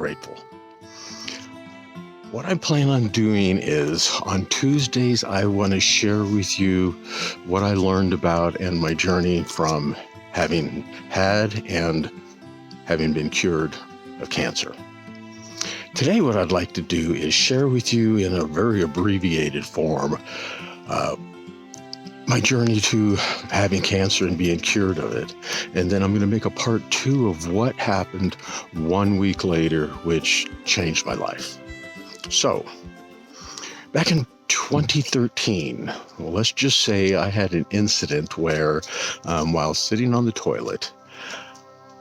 grateful. What I plan on doing is on Tuesdays, I want to share with you what I learned about and my journey from having had and having been cured of cancer. Today, what I'd like to do is share with you in a very abbreviated form my journey to having cancer and being cured of it. And then I'm going to make a part 2 of what happened 1 week later, which changed my life. So, back in 2013, well, let's just say I had an incident where, while sitting on the toilet,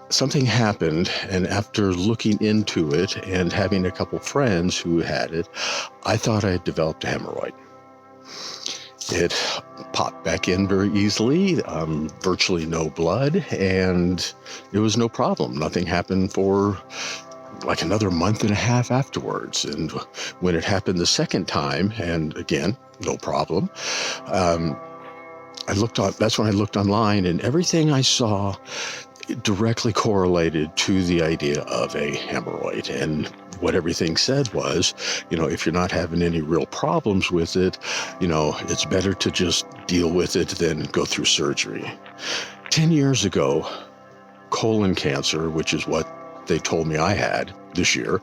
something happened, and after looking into it and having a couple friends who had it, I thought I had developed a hemorrhoid. It popped back in very easily, virtually no blood, and it was no problem. Nothing happened for like another month and a half afterwards. And when it happened the second time, and again, no problem, that's when I looked online, and everything I saw directly correlated to the idea of a hemorrhoid. And what everything said was, if you're not having any real problems with it, it's better to just deal with it than go through surgery. 10 years ago, colon cancer, which is what they told me I had this year,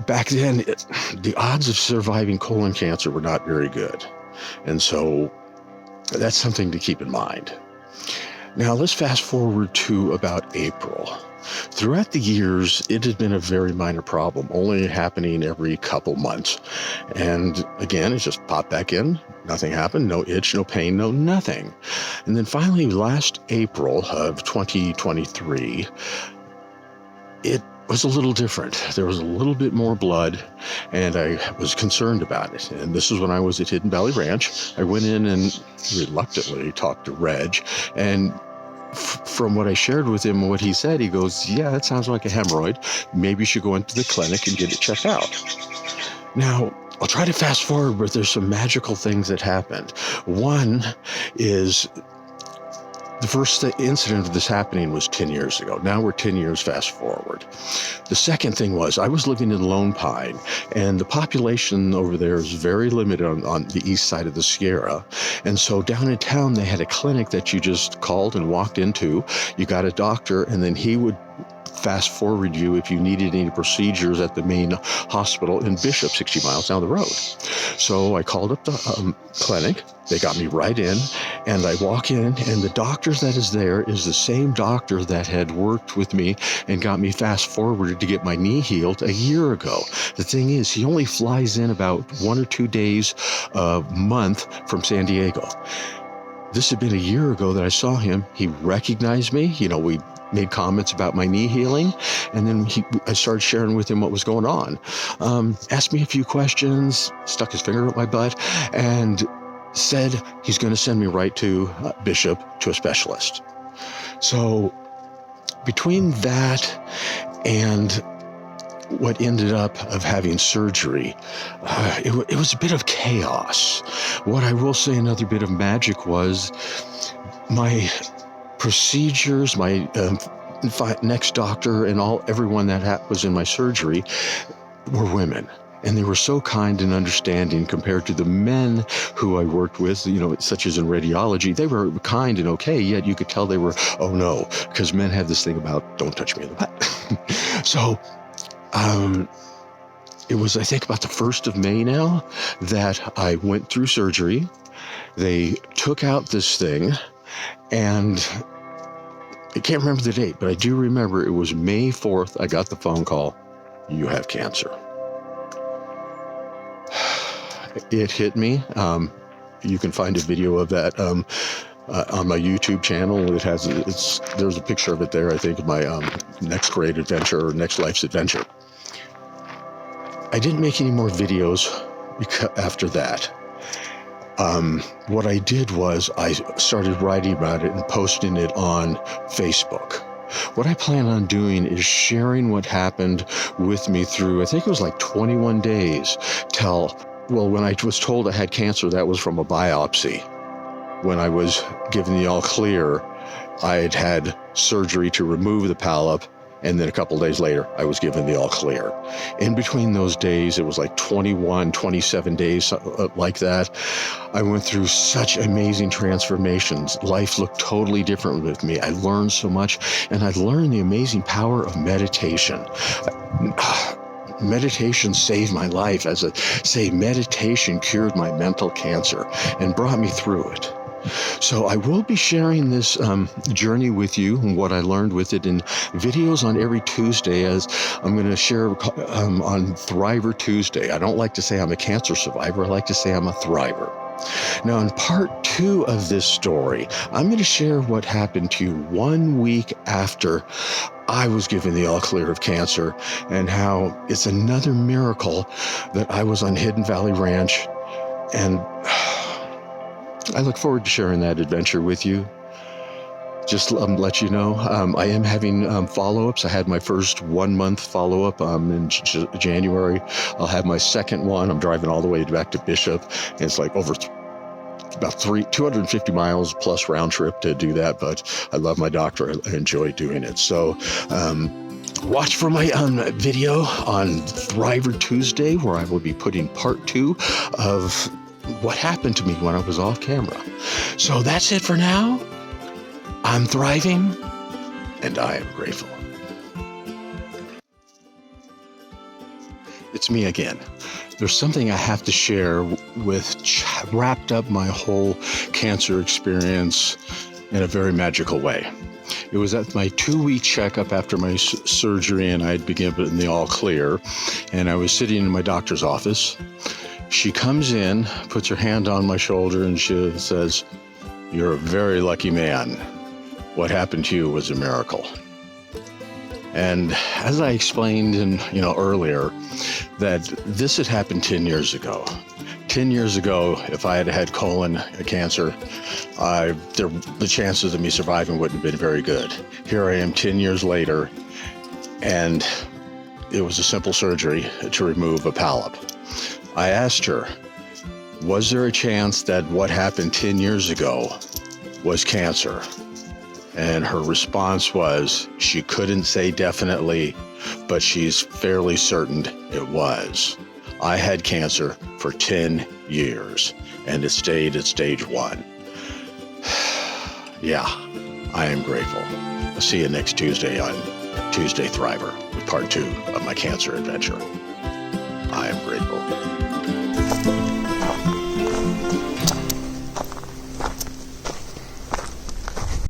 back then, the odds of surviving colon cancer were not very good. And so that's something to keep in mind. Now, let's fast forward to about April. Throughout the years, it had been a very minor problem, only happening every couple months. And again, it just popped back in. Nothing happened, no itch, no pain, no nothing. And then finally, last April of 2023, it was a little different. There was a little bit more blood, and I was concerned about it. And this is when I was at Hidden Valley Ranch. I went in and reluctantly talked to Gregg, and from what I shared with him, what he said, he goes, yeah, that sounds like a hemorrhoid. Maybe you should go into the clinic and get it checked out. Now, I'll try to fast forward, but there's some magical things that happened. One is the first incident of this happening was 10 years ago. Now we're 10 years fast forward. The second thing was I was living in Lone Pine, and the population over there is very limited on the east side of the Sierra. And so down in town, they had a clinic that you just called and walked into. You got a doctor, and then he would fast forward you if you needed any procedures at the main hospital in Bishop, 60 miles down the road. So I called up the clinic. They got me right in, and I walk in, and the doctor that is there is the same doctor that had worked with me and got me fast forwarded to get my knee healed a year ago. The thing is, he only flies in about 1 or 2 days a month from San Diego. This had been a year ago that I saw him. He recognized me. We made comments about my knee healing, and then I started sharing with him what was going on. Asked me a few questions, stuck his finger up my butt, and said he's going to send me right to Bishop, to a specialist. So between that and what ended up of having surgery, it was a bit of chaos. What I will say, another bit of magic was my procedures, my next doctor, and everyone that was in my surgery were women. And they were so kind and understanding compared to the men who I worked with, such as in radiology. They were kind and okay, yet you could tell they were, oh no, because men have this thing about, don't touch me in the butt. So it was, I think, about the 1st of May now that I went through surgery. They took out this thing, and I can't remember the date, but I do remember it was May 4th. I got the phone call, you have cancer. It hit me. You can find a video of that on my YouTube channel. There's a picture of it there, I think, of my next great adventure or next life's adventure. I didn't make any more videos after that. What I did was I started writing about it and posting it on Facebook. What I plan on doing is sharing what happened with me through, I think it was like 21 days when I was told I had cancer, that was from a biopsy. When I was given the all clear, I had had surgery to remove the polyp, And then a couple of days later, I was given the all clear. In between those days, it was like 21, 27 days like that. I went through such amazing transformations. Life looked totally different with me. I learned so much, and I learned the amazing power of meditation. Meditation saved my life. As I say, meditation cured my mental cancer and brought me through it. So I will be sharing this journey with you and what I learned with it in videos on every Tuesday, as I'm going to share on Thriver Tuesday. I don't like to say I'm a cancer survivor. I like to say I'm a thriver. Now, in part 2 of this story, I'm going to share what happened to you 1 week after I was given the all clear of cancer, and how it's another miracle that I was on Hidden Valley Ranch. And I look forward to sharing that adventure with you. Just let you know, I am having follow-ups. I had my first 1 month follow-up in January. I'll have my second one. I'm driving all the way back to Bishop, and it's like over about 250 miles plus round trip to do that. But I love my doctor. I enjoy doing it. So watch for my video on Thriver Tuesday, where I will be putting part 2 of what happened to me when I was off camera. So that's it for now. I'm thriving, and I am grateful. It's me again. There's something I have to share wrapped up my whole cancer experience in a very magical way. It was at my 2-week checkup after my surgery, and I had been given the all clear, and I was sitting in my doctor's office. She comes in, puts her hand on my shoulder, and she says, "You're a very lucky man. What happened to you was a miracle." And as I explained earlier, that this had happened 10 years ago. 10 years ago, if I had had colon cancer, the chances of me surviving wouldn't have been very good. Here I am 10 years later, and it was a simple surgery to remove a polyp. I asked her, was there a chance that what happened 10 years ago was cancer? And her response was, she couldn't say definitely, but she's fairly certain it was. I had cancer for 10 years, and it stayed at stage 1. Yeah, I am grateful. I'll see you next Tuesday on Tuesday Thriver with part 2 of my cancer adventure. I am grateful.